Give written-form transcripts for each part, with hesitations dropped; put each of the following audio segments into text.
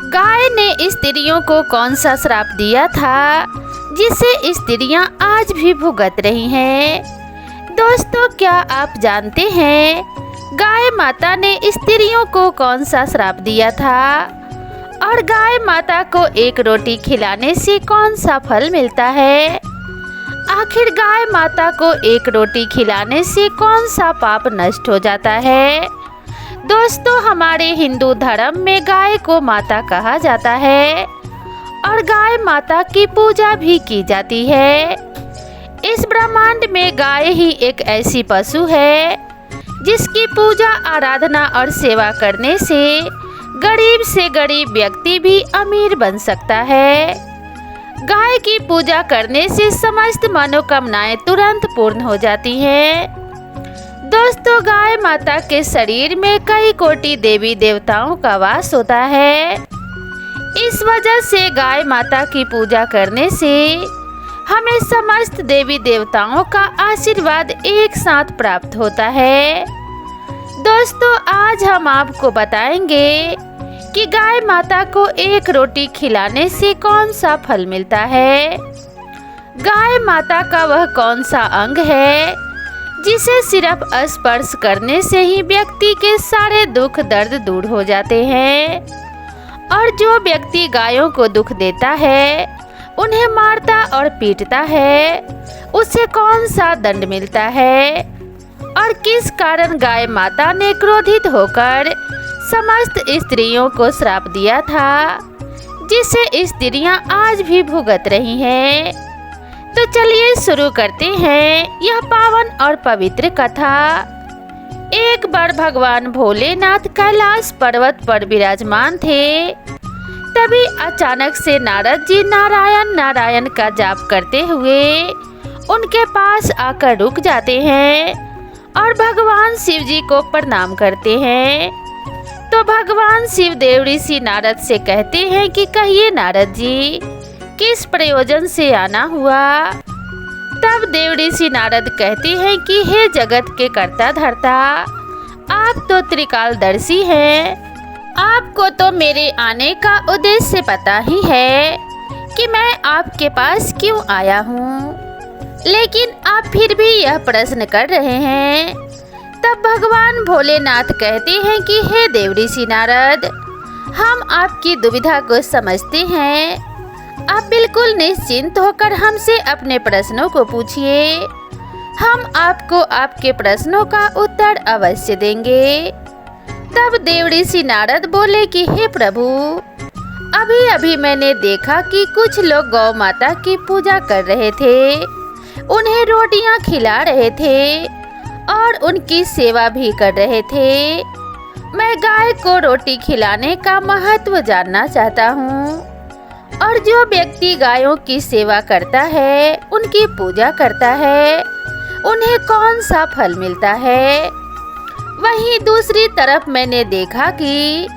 गाय ने स्त्रियों को कौन सा श्राप दिया था जिसे स्त्रियां आज भी भुगत रही हैं? दोस्तों, क्या आप जानते हैं गाय माता ने स्त्रियों को कौन सा श्राप दिया था? और गाय माता को एक रोटी खिलाने से कौन सा फल मिलता है? आखिर गाय माता को एक रोटी खिलाने से कौन सा पाप नष्ट हो जाता है? दोस्तों, हमारे हिंदू धर्म में गाय को माता कहा जाता है और गाय माता की पूजा भी की जाती है। इस ब्रह्मांड में गाय ही एक ऐसी पशु है जिसकी पूजा आराधना और सेवा करने से गरीब से गरीब व्यक्ति भी अमीर बन सकता है। गाय की पूजा करने से समस्त मनोकामनाएं तुरंत पूर्ण हो जाती हैं। दोस्तों, गाय माता के शरीर में कई कोटि देवी देवताओं का वास होता है। इस वजह से गाय माता की पूजा करने से हमें समस्त देवी देवताओं का आशीर्वाद एक साथ प्राप्त होता है। दोस्तों, आज हम आपको बताएंगे कि गाय माता को एक रोटी खिलाने से कौन सा फल मिलता है। गाय माता का वह कौन सा अंग है जिसे सिर्फ स्पर्श करने से ही व्यक्ति के सारे दुख दर्द दूर हो जाते हैं। और जो व्यक्ति गायों को दुख देता है, उन्हें मारता और पीटता है, उसे कौन सा दंड मिलता है? और किस कारण गाय माता ने क्रोधित होकर समस्त स्त्रियों को श्राप दिया था जिसे स्त्रियां आज भी भुगत रही हैं? तो चलिए शुरू करते हैं यह पावन और पवित्र कथा। एक बार भगवान भोलेनाथ कैलाश पर्वत पर विराजमान थे। तभी अचानक से नारद जी नारायण नारायण का जाप करते हुए उनके पास आकर रुक जाते हैं और भगवान शिव जी को प्रणाम करते हैं। तो भगवान शिव देव ऋषि नारद से कहते हैं कि कहिए नारद जी, किस प्रयोजन से आना हुआ? तब देव ऋषि नारद कहते हैं कि हे जगत के कर्ता धर्ता, आप तो त्रिकालदर्शी हैं। आपको तो मेरे आने का उद्देश्य पता ही है कि मैं आपके पास क्यों आया हूँ, लेकिन आप फिर भी यह प्रश्न कर रहे हैं। तब भगवान भोलेनाथ कहते हैं कि हे देव ऋषि नारद, हम आपकी दुविधा को समझते हैं। आप बिल्कुल निश्चिंत होकर हमसे अपने प्रश्नों को पूछिए। हम आपको आपके प्रश्नों का उत्तर अवश्य देंगे। तब देव ऋषि नारद बोले कि हे प्रभु, अभी अभी मैंने देखा कि कुछ लोग गौ माता की पूजा कर रहे थे, उन्हें रोटियां खिला रहे थे और उनकी सेवा भी कर रहे थे। मैं गाय को रोटी खिलाने का महत्व जानना चाहता हूँ। और जो व्यक्ति गायों की सेवा करता है, उनकी पूजा करता है, उन्हें कौन सा फल मिलता है? वहीं दूसरी तरफ मैंने देखा कि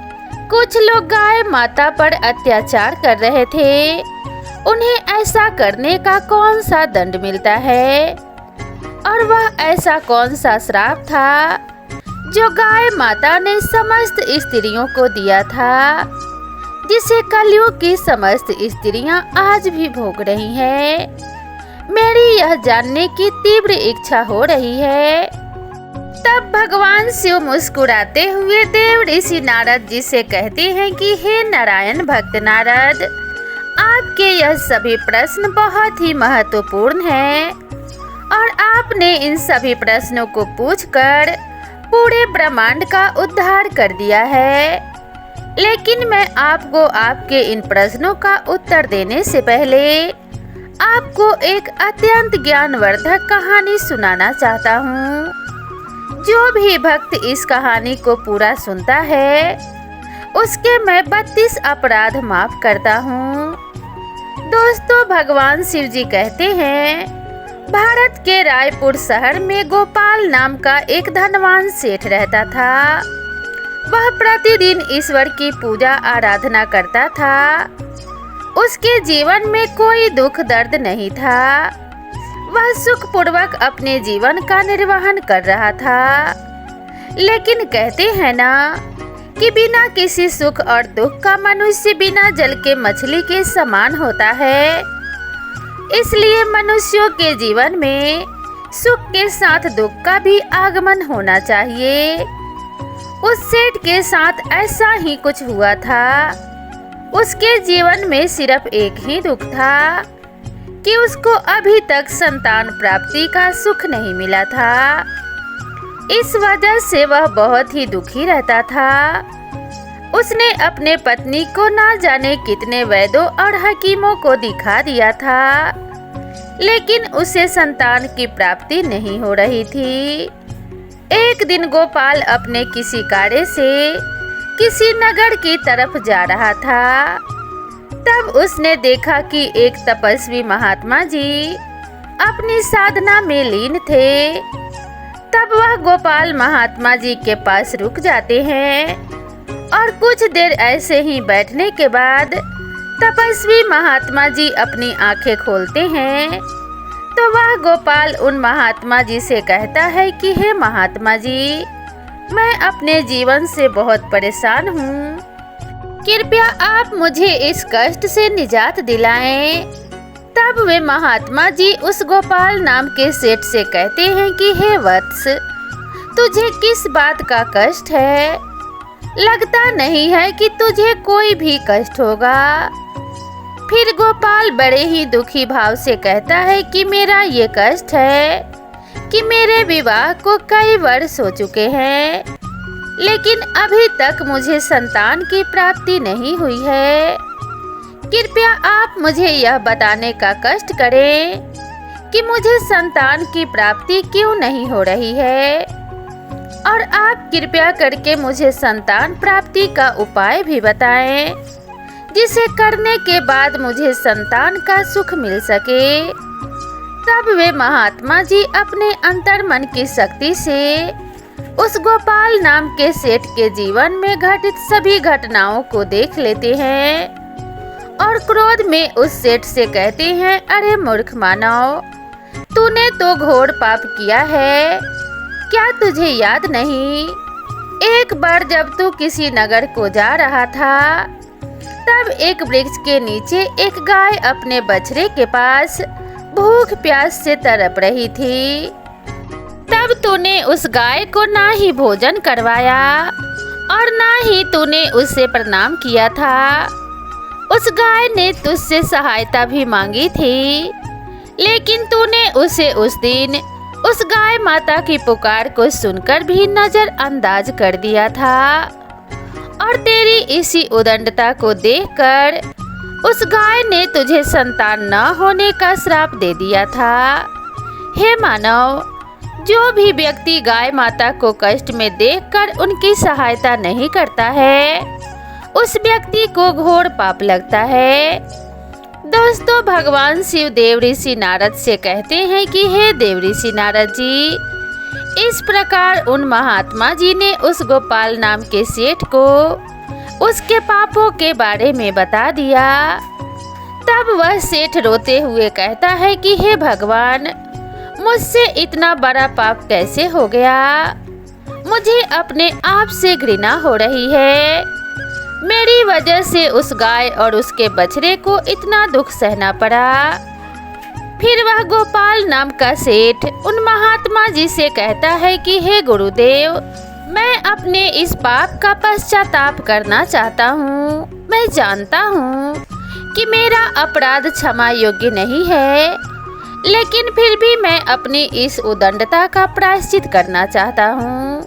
कुछ लोग गाय माता पर अत्याचार कर रहे थे, उन्हें ऐसा करने का कौन सा दंड मिलता है? और वह ऐसा कौन सा श्राप था जो गाय माता ने समस्त स्त्रियों को दिया था, जिसे कलयुग की समस्त स्त्रियां आज भी भोग रही हैं? मेरी यह जानने की तीव्र इच्छा हो रही है। तब भगवान शिव मुस्कुराते हुए देव ऋषि नारद जी से कहते हैं कि हे नारायण भक्त नारद, आपके यह सभी प्रश्न बहुत ही महत्वपूर्ण हैं और आपने इन सभी प्रश्नों को पूछकर पूरे ब्रह्मांड का उद्धार कर दिया है। लेकिन मैं आपको आपके इन प्रश्नों का उत्तर देने से पहले आपको एक अत्यंत ज्ञानवर्धक कहानी सुनाना चाहता हूँ। जो भी भक्त इस कहानी को पूरा सुनता है, उसके मैं 32 अपराध माफ करता हूँ। दोस्तों, भगवान शिव जी कहते हैं, भारत के रायपुर शहर में गोपाल नाम का एक धनवान सेठ रहता था। वह प्रतिदिन ईश्वर की पूजा आराधना करता था। उसके जीवन में कोई दुख दर्द नहीं था। वह सुखपूर्वक अपने जीवन का निर्वहन कर रहा था। लेकिन कहते हैं ना कि बिना किसी सुख और दुख का मनुष्य बिना जल के मछली के समान होता है। इसलिए मनुष्यों के जीवन में सुख के साथ दुख का भी आगमन होना चाहिए। उस सेठ के साथ ऐसा ही कुछ हुआ था। उसके जीवन में सिर्फ एक ही दुख था कि उसको अभी तक संतान प्राप्ति का सुख नहीं मिला था। इस वजह से वह बहुत ही दुखी रहता था। उसने अपने पत्नी को ना जाने कितने वैद्यों और हकीमों को दिखा दिया था, लेकिन उसे संतान की प्राप्ति नहीं हो रही थी। एक दिन गोपाल अपने किसी कार्य से किसी नगर की तरफ जा रहा था। तब उसने देखा कि एक तपस्वी महात्मा जी अपनी साधना में लीन थे। तब वह गोपाल महात्मा जी के पास रुक जाते हैं और कुछ देर ऐसे ही बैठने के बाद तपस्वी महात्मा जी अपनी आंखें खोलते हैं। तो वह गोपाल उन महात्मा जी से कहता है कि हे महात्मा जी, मैं अपने जीवन से बहुत परेशान हूँ, कृपया आप मुझे इस कष्ट से निजात दिलाएं। तब वे महात्मा जी उस गोपाल नाम के सेठ से कहते हैं कि हे वत्स, तुझे किस बात का कष्ट है? लगता नहीं है कि तुझे कोई भी कष्ट होगा। फिर गोपाल बड़े ही दुखी भाव से कहता है कि मेरा ये कष्ट है कि मेरे विवाह को कई वर्ष हो चुके हैं, लेकिन अभी तक मुझे संतान की प्राप्ति नहीं हुई है। कृपया आप मुझे यह बताने का कष्ट करें कि मुझे संतान की प्राप्ति क्यों नहीं हो रही है, और आप कृपया करके मुझे संतान प्राप्ति का उपाय भी बताएं, जिसे करने के बाद मुझे संतान का सुख मिल सके। तब वे महात्मा जी अपने अंतर्मन की शक्ति से उस गोपाल नाम के सेठ के जीवन में घटित सभी घटनाओं को देख लेते हैं और क्रोध में उस सेठ से कहते हैं, अरे मूर्ख मानव, तूने तो घोर पाप किया है, क्या तुझे याद नहीं? एक बार जब तू किसी नगर को जा रहा था, तब एक वृक्ष के नीचे एक गाय अपने बछड़े के पास भूख प्यास से तड़प रही थी। तब तूने उस गाय को ना ही भोजन करवाया और ना ही तूने उसे प्रणाम किया था। उस गाय ने तुझसे सहायता भी मांगी थी, लेकिन तूने उसे उस दिन उस गाय माता की पुकार को सुनकर भी नजरअंदाज कर दिया था, और तेरी इसी उदंडता को देखकर उस गाय ने तुझे संतान न होने का श्राप दे दिया था। हे मानव, जो भी व्यक्ति गाय माता को कष्ट में देखकर उनकी सहायता नहीं करता है, उस व्यक्ति को घोर पाप लगता है। दोस्तों, भगवान शिव देव ऋषि नारद से कहते हैं कि हे देव ऋषि नारद जी, इस प्रकार उन महात्मा जी ने उस गोपाल नाम के सेठ को उसके पापों के बारे में बता दिया। तब वह सेठ रोते हुए कहता है कि हे भगवान, मुझसे इतना बड़ा पाप कैसे हो गया? मुझे अपने आप से घृणा हो रही है। मेरी वजह से उस गाय और उसके बछड़े को इतना दुख सहना पड़ा। फिर वह गोपाल नाम का सेठ उन महात्मा जी से कहता है कि हे गुरुदेव, मैं अपने इस पाप का पश्चाताप करना चाहता हूँ। मैं जानता हूँ कि मेरा अपराध क्षमा योग्य नहीं है, लेकिन फिर भी मैं अपनी इस उदंडता का प्रायश्चित करना चाहता हूँ।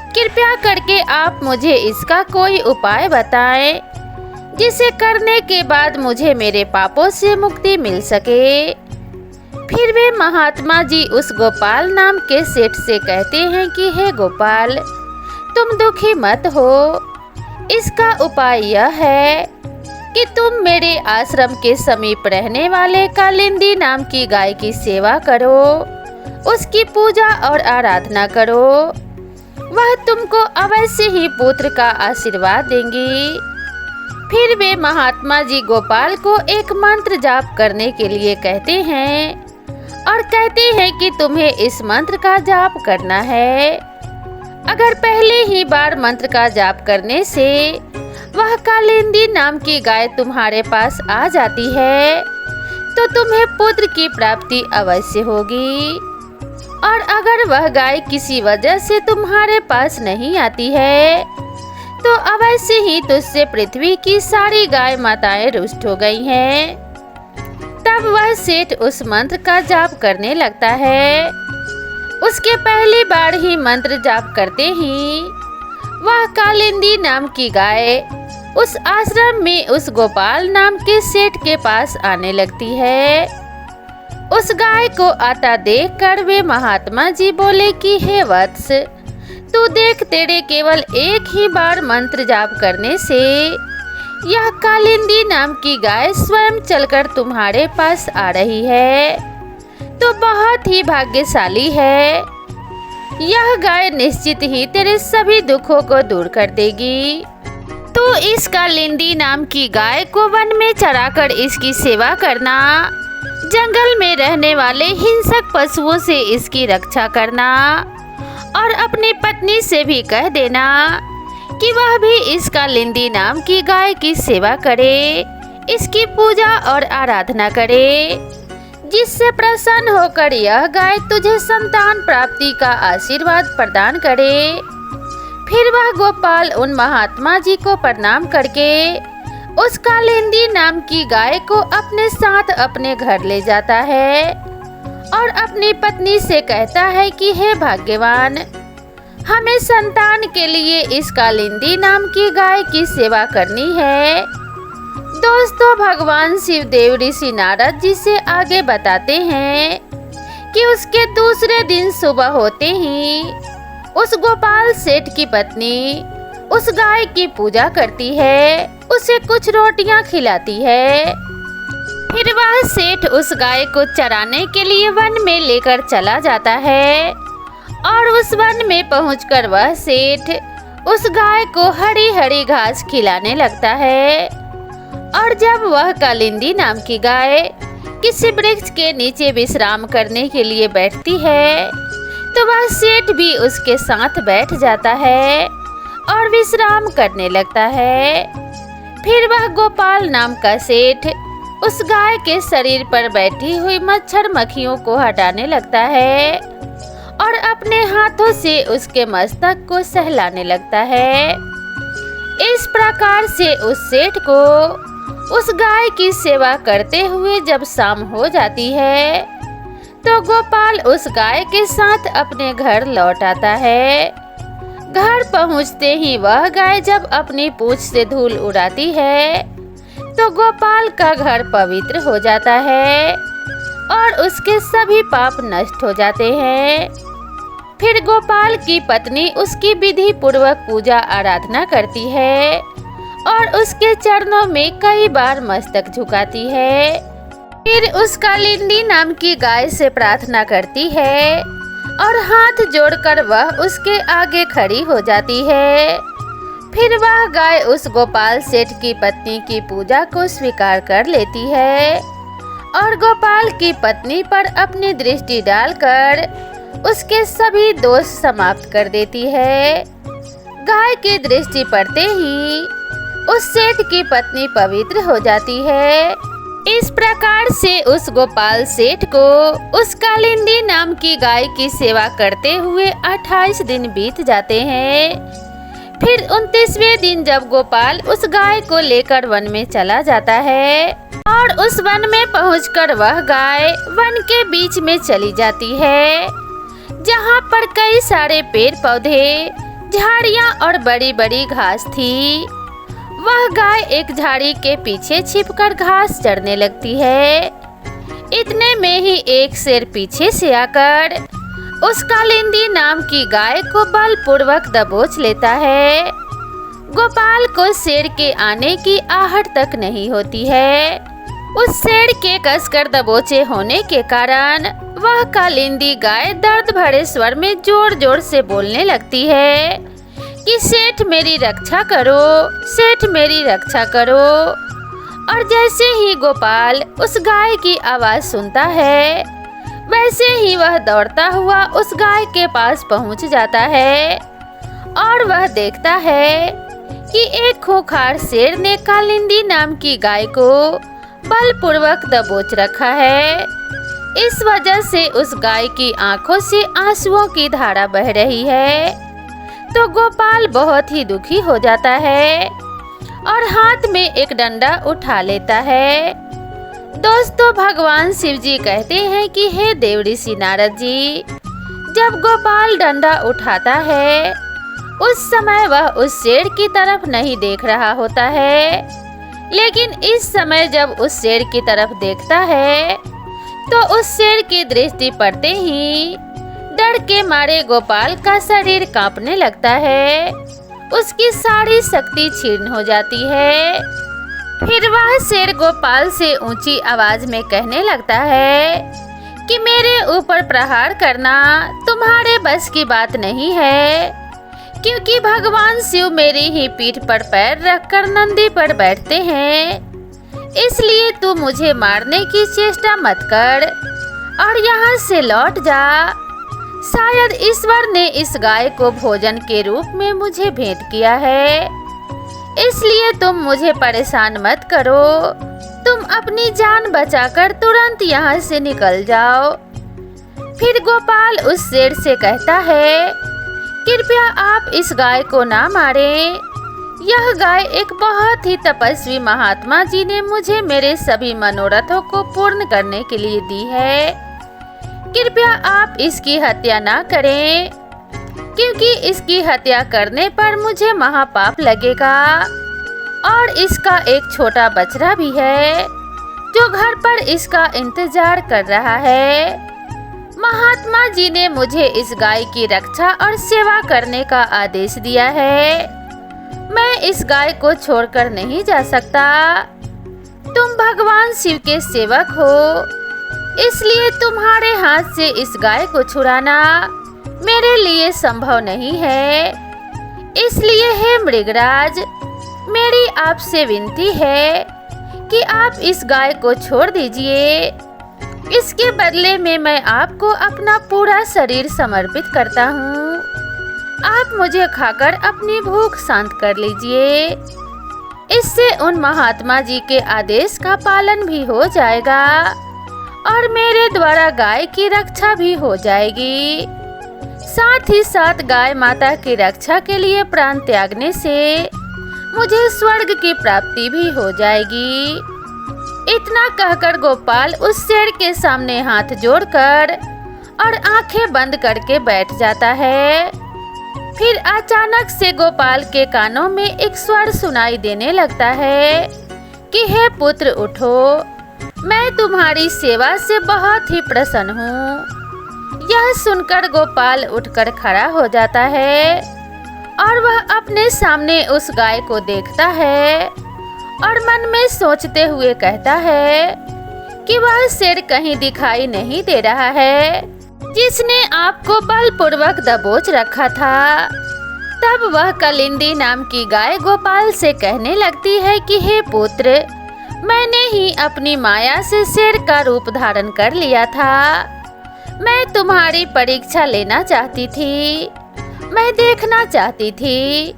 कृपया करके आप मुझे इसका कोई उपाय बताएं, जिसे करने के बाद मुझे मेरे पापों से मुक्ति मिल सके। फिर वे महात्मा जी उस गोपाल नाम के सेठ से कहते हैं कि हे गोपाल, तुम दुखी मत हो। इसका उपाय यह है कि तुम मेरे आश्रम के समीप रहने वाले कालिंदी नाम की गाय की सेवा करो, उसकी पूजा और आराधना करो। वह तुमको अवश्य ही पुत्र का आशीर्वाद देंगी। फिर वे महात्मा जी गोपाल को एक मंत्र जाप करने के लिए कहते हैं और कहते हैं कि तुम्हें इस मंत्र का जाप करना है अगर पहले ही बार मंत्र का जाप करने से वह कालिंदी नाम की गाय तुम्हारे पास आ जाती है तो तुम्हें पुत्र की प्राप्ति अवश्य होगी। और अगर वह गाय किसी वजह से तुम्हारे पास नहीं आती है तो अवश्य ही तुझसे पृथ्वी की सारी गाय माताएं रुष्ट हो गई हैं। तब वह सेठ उस मंत्र का जाप करने लगता है। उसके पहली बार ही मंत्र जाप करते ही वह कालिंदी नाम की गाय उस आश्रम में उस गोपाल नाम के सेठ के पास आने लगती है। उस गाय को आता देखकर वे महात्मा जी बोले कि हे वत्स, तू देख, तेरे केवल एक ही बार मंत्र जाप करने से यह कालिंदी नाम की गाय स्वयं चलकर तुम्हारे पास आ रही है, तो बहुत ही भाग्यशाली है। यह गाय निश्चित ही तेरे सभी दुखों को दूर कर देगी। तो इस कालिंदी नाम की गाय को वन में चराकर इसकी सेवा करना, जंगल में रहने वाले हिंसक पशुओं से इसकी रक्षा करना और अपनी पत्नी से भी कह देना कि वह भी इस कालिंदी नाम की गाय की सेवा करे, इसकी पूजा और आराधना करे, जिससे प्रसन्न होकर यह गाय तुझे संतान प्राप्ति का आशीर्वाद प्रदान करे। फिर वह गोपाल उन महात्मा जी को प्रणाम करके उस कालिंदी नाम की गाय को अपने साथ अपने घर ले जाता है और अपनी पत्नी से कहता है कि हे भाग्यवान, हमें संतान के लिए इस कालिंदी नाम की गाय की सेवा करनी है। दोस्तों, भगवान शिवदेव ऋषि नारद जी से आगे बताते हैं कि उसके दूसरे दिन सुबह होते ही उस गोपाल सेठ की पत्नी उस गाय की पूजा करती है, उसे कुछ रोटियां खिलाती है। फिर वह सेठ उस गाय को चराने के लिए वन में लेकर चला जाता है और उस वन में पहुंचकर वह सेठ उस गाय को हरी हरी घास खिलाने लगता है। और जब वह कालिंदी नाम की गाय किसी वृक्ष के नीचे विश्राम करने के लिए बैठती है तो वह सेठ भी उसके साथ बैठ जाता है और विश्राम करने लगता है। फिर वह गोपाल नाम का सेठ उस गाय के शरीर पर बैठी हुई मच्छर मक्खियों को हटाने लगता है और अपने हाथों से उसके मस्तक को सहलाने लगता है। इस प्रकार से उस सेठ को उस गाय की सेवा करते हुए जब शाम हो जाती है तो गोपाल उस गाय के साथ अपने घर लौट आता है। घर पहुंचते ही वह गाय जब अपनी पूंछ से धूल उड़ाती है तो गोपाल का घर पवित्र हो जाता है और उसके सभी पाप नष्ट हो जाते हैं। फिर गोपाल की पत्नी उसकी विधि पूर्वक पूजा आराधना करती है और उसके चरणों में कई बार मस्तक झुकाती है। फिर उस कालिंदी नाम की गाय से प्रार्थना करती है और हाथ जोड़कर वह उसके आगे खड़ी हो जाती है। फिर वह गाय उस गोपाल सेठ की पत्नी की पूजा को स्वीकार कर लेती है और गोपाल की पत्नी पर अपनी दृष्टि डालकर उसके सभी दोष समाप्त कर देती है। गाय की दृष्टि पड़ते ही उस सेठ की पत्नी पवित्र हो जाती है। इस प्रकार से उस गोपाल सेठ को उस कालिंदी नाम की गाय की सेवा करते हुए 28 दिन बीत जाते हैं। फिर 29वें दिन जब गोपाल उस गाय को लेकर वन में चला जाता है और उस वन में पहुंचकर वह गाय वन के बीच में चली जाती है, जहां पर कई सारे पेड़ पौधे, झाड़ियां और बड़ी बड़ी घास थी। वह गाय एक झाड़ी के पीछे छिपकर घास चरने लगती है। इतने में ही एक शेर पीछे से आकर उस कालिंदी नाम की गाय को बलपूर्वक दबोच लेता है। गोपाल को शेर के आने की आहट तक नहीं होती है। उस शेर के कसकर दबोचे होने के कारण वह कालिंदी गाय दर्द भरे स्वर में जोर जोर से बोलने लगती है कि सेठ मेरी रक्षा करो, सेठ मेरी रक्षा करो। और जैसे ही गोपाल उस गाय की आवाज सुनता है वैसे ही वह दौड़ता हुआ उस गाय के पास पहुंच जाता है और वह देखता है कि एक खूंखार शेर ने कालिंदी नाम की गाय को बलपूर्वक दबोच रखा है। इस वजह से उस गाय की आंखों से आंसुओं की धारा बह रही है। तो गोपाल बहुत ही दुखी हो जाता है और हाथ में एक डंडा उठा लेता है। दोस्तों, भगवान शिव जी कहते हैं कि हे देव ऋषि नारद जी, जब गोपाल डंडा उठाता है उस समय वह उस शेर की तरफ नहीं देख रहा होता है, लेकिन इस समय जब उस शेर की तरफ देखता है तो उस शेर की दृष्टि पड़ते ही डर के मारे गोपाल का शरीर कांपने लगता है। उसकी सारी शक्ति क्षीण हो जाती है। फिर वह शेर गोपाल से ऊंची आवाज में कहने लगता है कि मेरे ऊपर प्रहार करना तुम्हारे बस की बात नहीं है, क्योंकि भगवान शिव मेरी ही पीठ पर पैर रखकर नंदी पर बैठते हैं। इसलिए तू मुझे मारने की चेष्टा मत कर और यहाँ से लौट जा। शायद ईश्वर ने इस गाय को भोजन के रूप में मुझे भेंट किया है, इसलिए तुम मुझे परेशान मत करो। तुम अपनी जान बचाकर तुरंत यहाँ से निकल जाओ। फिर गोपाल उस शेर से कहता है, कृपया आप इस गाय को ना मारें। यह गाय एक बहुत ही तपस्वी महात्मा जी ने मुझे मेरे सभी मनोरथों को पूर्ण करने के लिए दी है। कृपया आप इसकी हत्या ना करें, क्योंकि इसकी हत्या करने पर मुझे महापाप लगेगा। और इसका एक छोटा बछड़ा भी है जो घर पर इसका इंतजार कर रहा है। महात्मा जी ने मुझे इस गाय की रक्षा और सेवा करने का आदेश दिया है। मैं इस गाय को छोड़कर नहीं जा सकता। तुम भगवान शिव के सेवक हो, इसलिए तुम्हारे हाथ से इस गाय को छुड़ाना मेरे लिए संभव नहीं है। इसलिए हे मृगराज, मेरी आपसे विनती है कि आप इस गाय को छोड़ दीजिए। इसके बदले में मैं आपको अपना पूरा शरीर समर्पित करता हूँ। आप मुझे खाकर अपनी भूख शांत कर लीजिए। इससे उन महात्मा जी के आदेश का पालन भी हो जाएगा और मेरे द्वारा गाय की रक्षा भी हो जाएगी। साथ ही साथ गाय माता की रक्षा के लिए प्राण त्यागने से मुझे स्वर्ग की प्राप्ति भी हो जाएगी। इतना कहकर गोपाल उस शेर के सामने हाथ जोड़कर और आंखें बंद करके बैठ जाता है। फिर अचानक से गोपाल के कानों में एक स्वर सुनाई देने लगता है कि हे पुत्र उठो, मैं तुम्हारी सेवा से बहुत ही प्रसन्न हूँ। यह सुनकर गोपाल उठकर खड़ा हो जाता है और वह अपने सामने उस गाय को देखता है और मन में सोचते हुए कहता है कि वह शेर कहीं दिखाई नहीं दे रहा है जिसने आपको बलपूर्वक दबोच रखा था। तब वह कालिंदी नाम की गाय गोपाल से कहने लगती है कि हे पुत्र, मैंने ही अपनी माया से शेर का रूप धारण कर लिया था। मैं तुम्हारी परीक्षा लेना चाहती थी। मैं देखना चाहती थी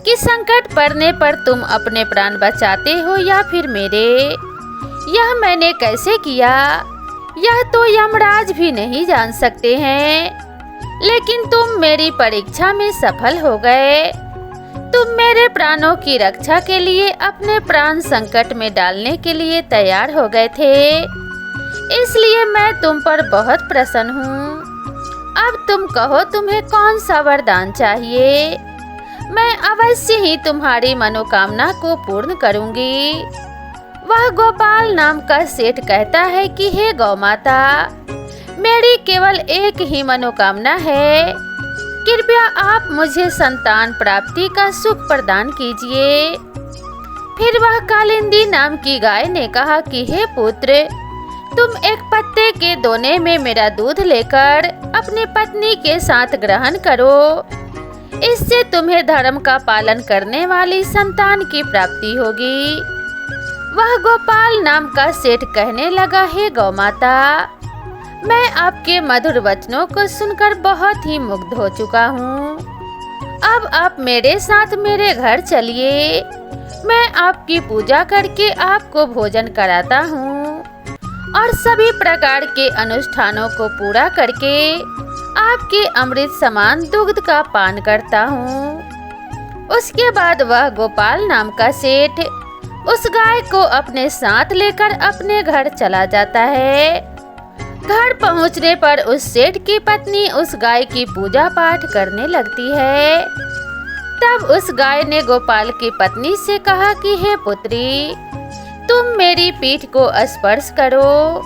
कि संकट पड़ने पर तुम अपने प्राण बचाते हो या फिर मेरे। यह मैंने कैसे किया, यह तो यमराज भी नहीं जान सकते हैं, लेकिन तुम मेरी परीक्षा में सफल हो गए। तुम मेरे प्राणों की रक्षा के लिए अपने प्राण संकट में डालने के लिए तैयार हो गए थे, इसलिए मैं तुम पर बहुत प्रसन्न हूँ। अब तुम कहो तुम्हें कौन सा वरदान चाहिए। मैं अवश्य ही तुम्हारी मनोकामना को पूर्ण करूँगी। वह गोपाल नाम का सेठ कहता है कि हे गौ माता, मेरी केवल एक ही मनोकामना है। कृपया आप मुझे संतान प्राप्ति का सुख प्रदान कीजिए। फिर वह कालिंदी नाम की गाय ने कहा कि हे पुत्र, तुम एक पत्ते के दोने में मेरा दूध लेकर अपनी पत्नी के साथ ग्रहण करो। इससे तुम्हें धर्म का पालन करने वाली संतान की प्राप्ति होगी। वह गोपाल नाम का सेठ कहने लगा, हे गौ माता, मैं आपके मधुर वचनों को सुनकर बहुत ही मुग्ध हो चुका हूँ। अब आप मेरे साथ मेरे घर चलिए, मैं आपकी पूजा करके आपको भोजन कराता हूँ और सभी प्रकार के अनुष्ठानों को पूरा करके आपके अमृत समान दुग्ध का पान करता हूँ। उसके बाद वह गोपाल नाम का सेठ उस गाय को अपने साथ लेकर अपने घर चला जाता है। घर पहुंचने पर उस सेठ की पत्नी उस गाय की पूजा पाठ करने लगती है। तब उस गाय ने गोपाल की पत्नी से कहा कि हे पुत्री, तुम मेरी पीठ को स्पर्श करो,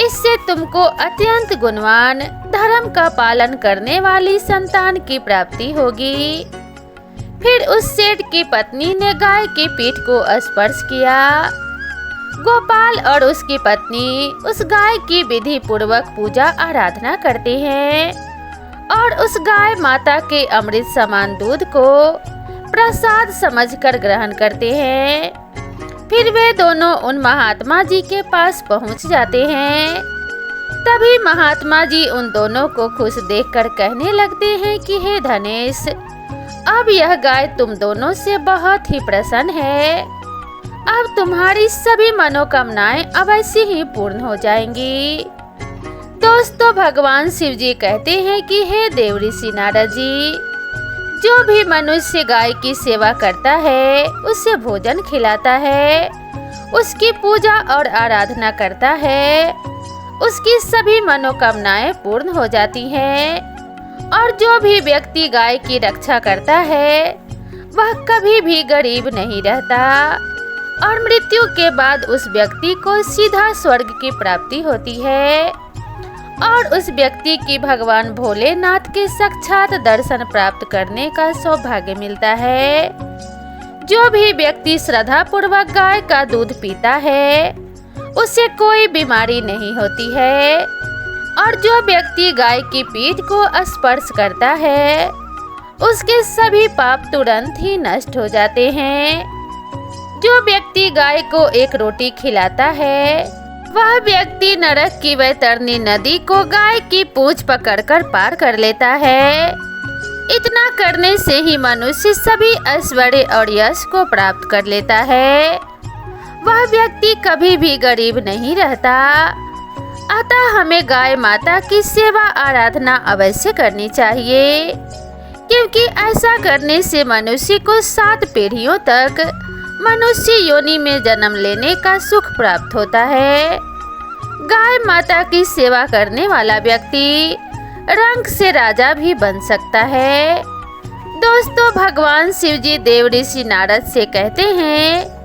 इससे तुमको अत्यंत गुणवान, धर्म का पालन करने वाली संतान की प्राप्ति होगी। फिर उस सेठ की पत्नी ने गाय की पीठ को स्पर्श किया। गोपाल और उसकी पत्नी उस गाय की विधि पूर्वक पूजा आराधना करते हैं और उस गाय माता के अमृत समान दूध को प्रसाद समझकर ग्रहण करते हैं। फिर वे दोनों उन महात्मा जी के पास पहुंच जाते हैं। तभी महात्मा जी उन दोनों को खुश देखकर कहने लगते हैं कि हे धनेश, अब यह गाय तुम दोनों से बहुत ही प्रसन्न है। अब तुम्हारी सभी मनोकामनाएं अवश्य ही पूर्ण हो जाएंगी। दोस्तों, भगवान शिव जी कहते हैं कि हे देव ऋषि नारद जी, जो भी मनुष्य गाय की सेवा करता है, उसे भोजन खिलाता है, उसकी पूजा और आराधना करता है, उसकी सभी मनोकामनाएं पूर्ण हो जाती हैं। और जो भी व्यक्ति गाय की रक्षा करता है, वह कभी भी गरीब नहीं रहता और मृत्यु के बाद उस व्यक्ति को सीधा स्वर्ग की प्राप्ति होती है और उस व्यक्ति की भगवान भोलेनाथ के साक्षात दर्शन प्राप्त करने का सौभाग्य मिलता है। जो भी व्यक्ति श्रद्धा पूर्वक गाय का दूध पीता है, उसे कोई बीमारी नहीं होती है और जो व्यक्ति गाय की पीठ को स्पर्श करता है, उसके सभी पाप तुरंत ही नष्ट हो जाते हैं। जो व्यक्ति गाय को एक रोटी खिलाता है, वह व्यक्ति नरक की वैतरणी नदी को गाय की पूंछ पकड़कर पार कर लेता है। इतना करने से ही मनुष्य सभी ऐश्वर्य और यश को प्राप्त कर लेता है। वह व्यक्ति कभी भी गरीब नहीं रहता। अतः हमें गाय माता की सेवा आराधना अवश्य करनी चाहिए, क्योंकि ऐसा करने से मनुष्य को 7 पीढ़ियों तक मनुष्य योनि में जन्म लेने का सुख प्राप्त होता है। गाय माता की सेवा करने वाला व्यक्ति रंग से राजा भी बन सकता है। दोस्तों, भगवान शिव जी देव ऋषि नारद से कहते हैं,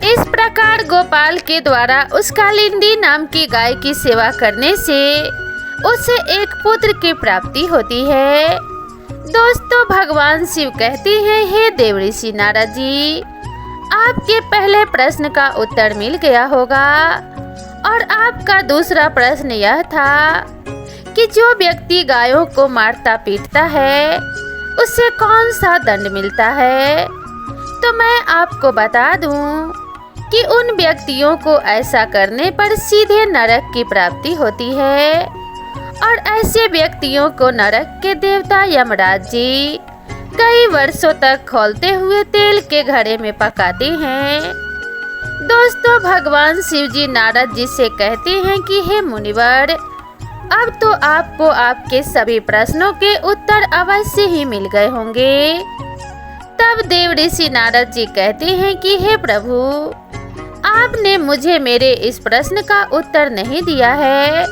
इस प्रकार गोपाल के द्वारा उस कालिंदी नाम की गाय की सेवा करने से उसे एक पुत्र की प्राप्ति होती है। दोस्तों, भगवान शिव कहते हैं, हे देव ऋषि नारद जी, आपके पहले प्रश्न का उत्तर मिल गया होगा और आपका दूसरा प्रश्न यह था कि जो व्यक्ति गायों को मारता पीटता है, उसे कौन सा दंड मिलता है। तो मैं आपको बता दूं कि उन व्यक्तियों को ऐसा करने पर सीधे नरक की प्राप्ति होती है और ऐसे व्यक्तियों को नरक के देवता यमराज जी कई वर्षों तक खौलते हुए तेल के घड़े में पकाते हैं। दोस्तों, भगवान शिव जी नारद जी से कहते हैं कि हे मुनिवर, अब तो आपको आपके सभी प्रश्नों के उत्तर अवश्य ही मिल गए होंगे। तब देव ऋषि नारद जी कहते हैं कि हे प्रभु, आपने मुझे मेरे इस प्रश्न का उत्तर नहीं दिया है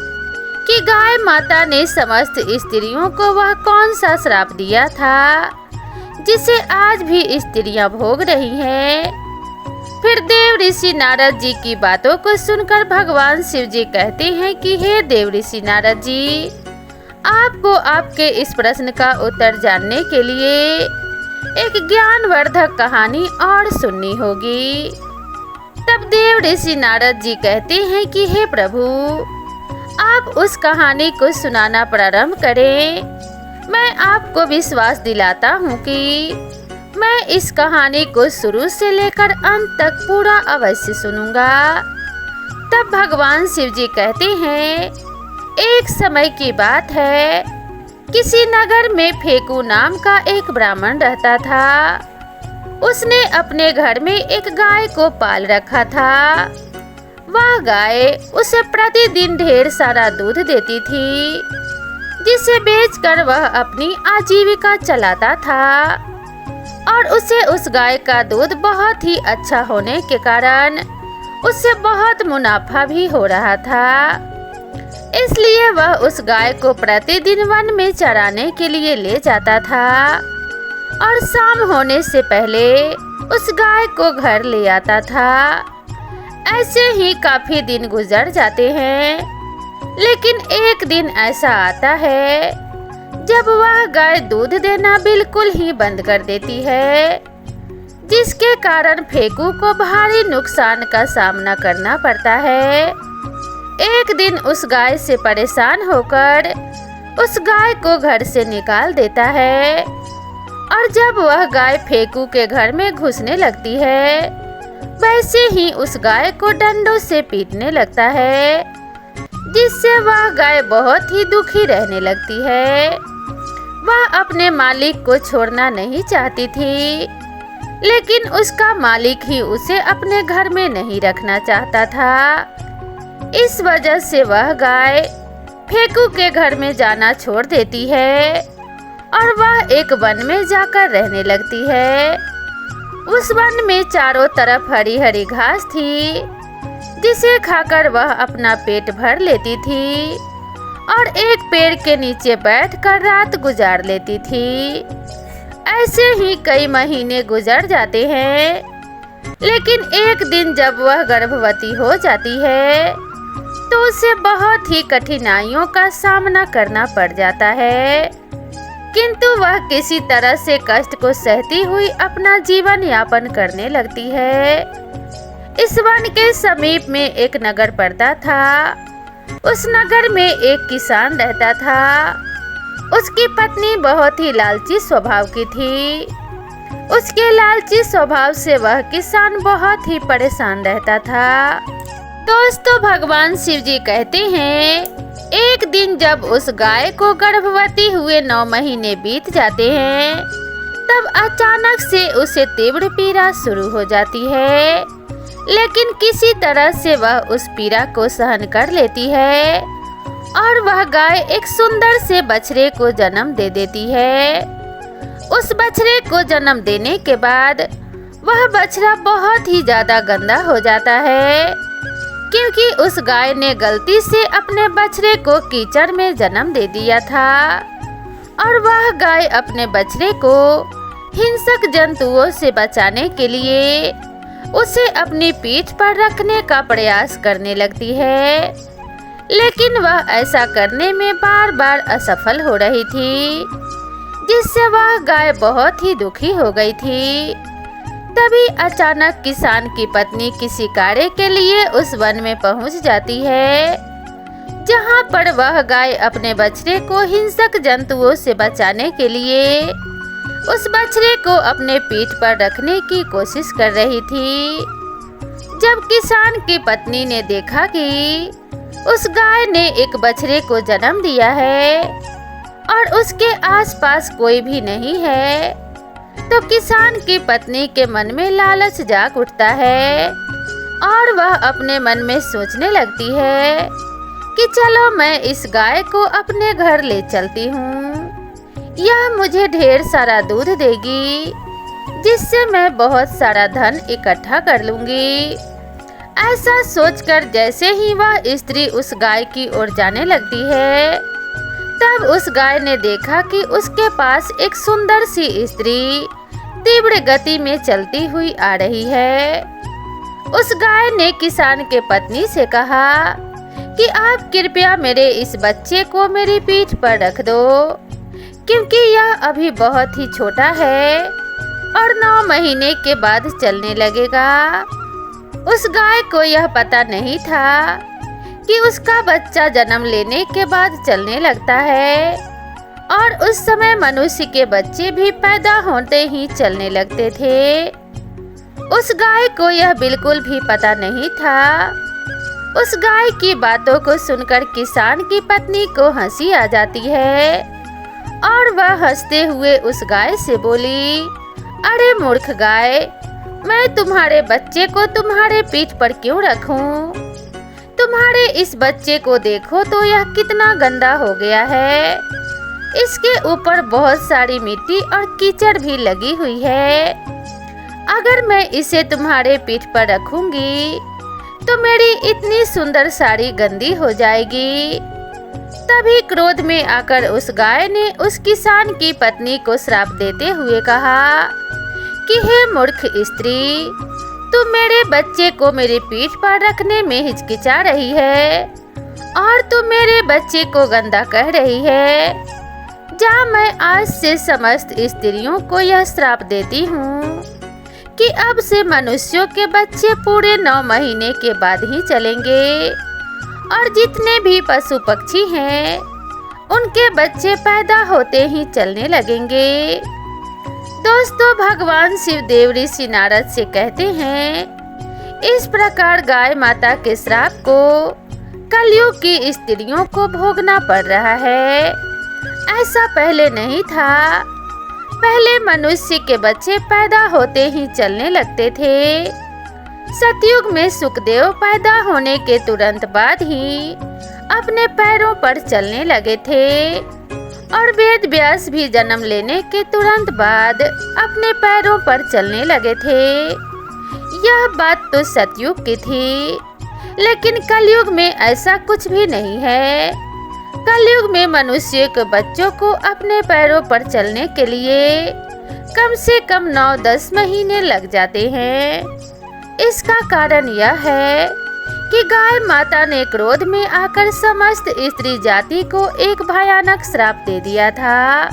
कि गाय माता ने समस्त स्त्रियों को वह कौन सा श्राप दिया था जिसे आज भी स्त्रियां भोग रही हैं। फिर देव ऋषि नारद जी की बातों को सुनकर भगवान शिव जी कहते हैं कि हे देव ऋषि नारद जी, आपको आपके इस प्रश्न का उत्तर जानने के लिए एक ज्ञानवर्धक कहानी और सुननी होगी। तब देव ऋषि नारद जी कहते हैं कि हे प्रभु, आप उस कहानी को सुनाना प्रारंभ करें। मैं आपको विश्वास दिलाता हूँ कि मैं इस कहानी को शुरू से लेकर अंत तक पूरा अवश्य सुनूंगा। तब भगवान शिव जी कहते हैं, एक समय की बात है, किसी नगर में फेकू नाम का एक ब्राह्मण रहता था। उसने अपने घर में एक गाय को पाल रखा था। वह गाय उसे प्रतिदिन ढेर सारा दूध देती थी, जिसे बेचकर वह अपनी आजीविका चलाता था। और उसे उस गाय का दूध बहुत ही अच्छा होने के कारण उससे बहुत मुनाफा भी हो रहा था। इसलिए वह उस गाय को प्रतिदिन वन में चराने के लिए ले जाता था और शाम होने से पहले उस गाय को घर ले आता था। ऐसे ही काफी दिन गुजर जाते हैं, लेकिन एक दिन ऐसा आता है जब वह गाय दूध देना बिल्कुल ही बंद कर देती है, जिसके कारण फेकू को भारी नुकसान का सामना करना पड़ता है। एक दिन उस गाय से परेशान होकर उस गाय को घर से निकाल देता है और जब वह गाय फेकू के घर में घुसने लगती है, वैसे ही उस गाय को डंडों से पीटने लगता है, जिससे वह गाय बहुत ही दुखी रहने लगती है। वह अपने मालिक को छोड़ना नहीं चाहती थी, लेकिन उसका मालिक ही उसे अपने घर में नहीं रखना चाहता था। इस वजह से वह गाय फेकू के घर में जाना छोड़ देती है और वह एक वन में जाकर रहने लगती है। उस वन में चारों तरफ हरी हरी घास थी, जिसे खाकर वह अपना पेट भर लेती थी और एक पेड़ के नीचे बैठकर रात गुजार लेती थी। ऐसे ही कई महीने गुजर जाते हैं, लेकिन एक दिन जब वह गर्भवती हो जाती है तो उसे बहुत ही कठिनाइयों का सामना करना पड़ जाता है, किंतु वह किसी तरह से कष्ट को सहती हुई अपना जीवन यापन करने लगती है। इस वन के समीप में एक नगर पड़ता था। उस नगर में एक किसान रहता था। उसकी पत्नी बहुत ही लालची स्वभाव की थी। उसके लालची स्वभाव से वह किसान बहुत ही परेशान रहता था। दोस्तों, भगवान शिव जी कहते हैं, एक दिन जब उस गाय को गर्भवती हुए 9 महीने बीत जाते हैं, तब अचानक से उसे तीव्र पीड़ा शुरू हो जाती है, लेकिन किसी तरह से वह उस पीड़ा को सहन कर लेती है और वह गाय एक सुंदर से बछड़े को जन्म दे देती है। उस बछड़े को जन्म देने के बाद वह बछड़ा बहुत ही ज्यादा गंदा हो जाता है, क्योंकि उस गाय ने गलती से अपने बछड़े को कीचड़ में जन्म दे दिया था और वह गाय अपने बछड़े को हिंसक जंतुओं से बचाने के लिए उसे अपनी पीठ पर रखने का प्रयास करने लगती है, लेकिन वह ऐसा करने में बार बार असफल हो रही थी, जिससे वह गाय बहुत ही दुखी हो गई थी। तभी अचानक किसान की पत्नी किसी कार्य के लिए उस वन में पहुंच जाती है, जहां पर वह गाय अपने बछड़े को हिंसक जंतुओं से बचाने के लिए उस बछड़े को अपने पीठ पर रखने की कोशिश कर रही थी। जब किसान की पत्नी ने देखा कि उस गाय ने एक बछड़े को जन्म दिया है और उसके आसपास कोई भी नहीं है, तो किसान की पत्नी के मन में लालच जाग उठता है और वह अपने मन में सोचने लगती है कि चलो मैं इस गाय को अपने घर ले चलती हूँ। यह मुझे ढेर सारा दूध देगी, जिससे मैं बहुत सारा धन इकट्ठा कर लूंगी। ऐसा सोचकर जैसे ही वह स्त्री उस गाय की ओर जाने लगती है, तब उस गाय ने देखा कि उसके पास एक सुंदर सी स्त्री तीव्र गति में चलती हुई आ रही है। उस गाय ने किसान के पत्नी से कहा कि आप कृपया मेरे इस बच्चे को मेरी पीठ पर रख दो, क्योंकि यह अभी बहुत ही छोटा है और 9 महीने के बाद चलने लगेगा। उस गाय को यह पता नहीं था कि उसका बच्चा जन्म लेने के बाद चलने लगता है और उस समय मनुष्य के बच्चे भी पैदा होते ही चलने लगते थे। उस गाय को यह बिल्कुल भी पता नहीं था। उस गाय की बातों को सुनकर किसान की पत्नी को हंसी आ जाती है और वह हंसते हुए उस गाय से बोली, अरे मूर्ख गाय, मैं तुम्हारे बच्चे को तुम्हारे पीठ पर क्यों रखूं? तुम्हारे इस बच्चे को देखो तो यह कितना गंदा हो गया है। इसके ऊपर बहुत सारी मिट्टी और कीचड़ भी लगी हुई है। अगर मैं इसे तुम्हारे पीठ पर रखूंगी तो मेरी इतनी सुंदर साड़ी गंदी हो जाएगी। तभी क्रोध में आकर उस गाय ने उस किसान की पत्नी को श्राप देते हुए कहा कि हे मूर्ख स्त्री, तू मेरे बच्चे को मेरी पीठ पर रखने में हिचकिचा रही है और तू मेरे बच्चे को गंदा कह रही है। जा, मैं आज से समस्त स्त्रियों को यह श्राप देती हूँ कि अब से मनुष्यों के बच्चे पूरे 9 महीने के बाद ही चलेंगे और जितने भी पशु पक्षी हैं उनके बच्चे पैदा होते ही चलने लगेंगे। दोस्तों, भगवान शिव देव ऋषि नारद से कहते हैं, इस प्रकार गाय माता के श्राप को कलयुग की स्त्रियों को भोगना पड़ रहा है। ऐसा पहले नहीं था। पहले मनुष्य के बच्चे पैदा होते ही चलने लगते थे। सतयुग में सुखदेव पैदा होने के तुरंत बाद ही अपने पैरों पर चलने लगे थे और वेद व्यास भी जन्म लेने के तुरंत बाद अपने पैरों पर चलने लगे थे। यह बात तो सतयुग की थी, लेकिन कलयुग में ऐसा कुछ भी नहीं है। कलयुग में मनुष्य के बच्चों को अपने पैरों पर चलने के लिए कम से कम 9-10 महीने लग जाते हैं। इसका कारण यह है कि गाय माता ने क्रोध में आकर समस्त स्त्री जाति को एक भयानक श्राप दे दिया था।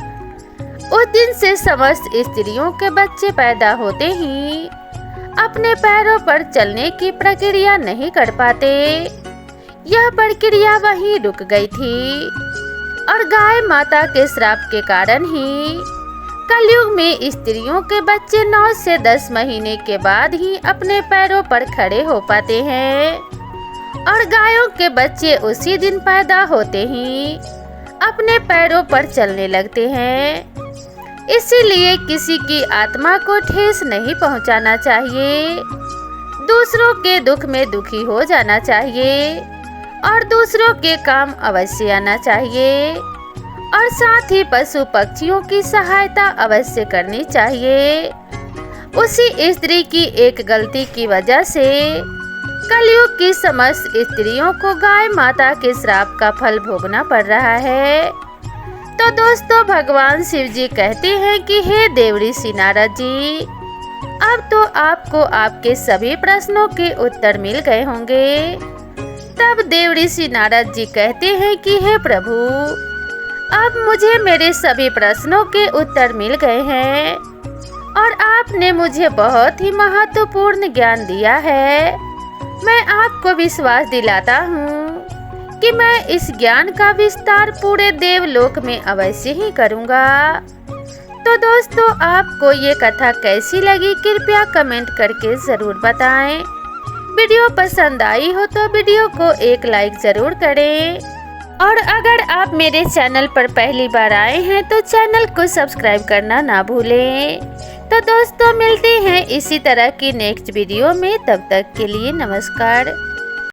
उस दिन से समस्त स्त्रियों के बच्चे पैदा होते ही अपने पैरों पर चलने की प्रक्रिया नहीं कर पाते। यह प्रक्रिया वहीं रुक गई थी और गाय माता के श्राप के कारण ही कलयुग में स्त्रियों के बच्चे 9 से 10 महीने के बाद ही अपने पैरों पर खड़े हो पाते हैं और गायों के बच्चे उसी दिन पैदा होते ही अपने पैरों पर चलने लगते हैं। इसीलिए किसी की आत्मा को ठेस नहीं पहुंचाना चाहिए, दूसरों के दुख में दुखी हो जाना चाहिए और दूसरों के काम अवश्य आना चाहिए और साथ ही पशु पक्षियों की सहायता अवश्य करनी चाहिए। उसी स्त्री की एक गलती की वजह से कलयुग की समस्त स्त्रियों को गाय माता के श्राप का फल भोगना पड़ रहा है। तो दोस्तों, भगवान शिव जी कहते हैं कि हे देव ऋषि नारद जी, अब तो आपको आपके सभी प्रश्नों के उत्तर मिल गए होंगे। तब देव ऋषि नारद जी कहते हैं कि हे प्रभु, अब मुझे मेरे सभी प्रश्नों के उत्तर मिल गए हैं और आपने मुझे बहुत ही महत्वपूर्ण ज्ञान दिया है। मैं आपको विश्वास दिलाता हूँ कि मैं इस ज्ञान का विस्तार पूरे देवलोक में अवश्य ही करूँगा। तो दोस्तों, आपको ये कथा कैसी लगी कृपया कमेंट करके ज़रूर बताएं। वीडियो पसंद आई हो तो वीडियो को एक लाइक ज़रूर करें और अगर आप मेरे चैनल पर पहली बार आए हैं तो चैनल को सब्सक्राइब करना ना भूलें। तो दोस्तों, मिलते हैं इसी तरह की नेक्स्ट वीडियो में। तब तक के लिए नमस्कार।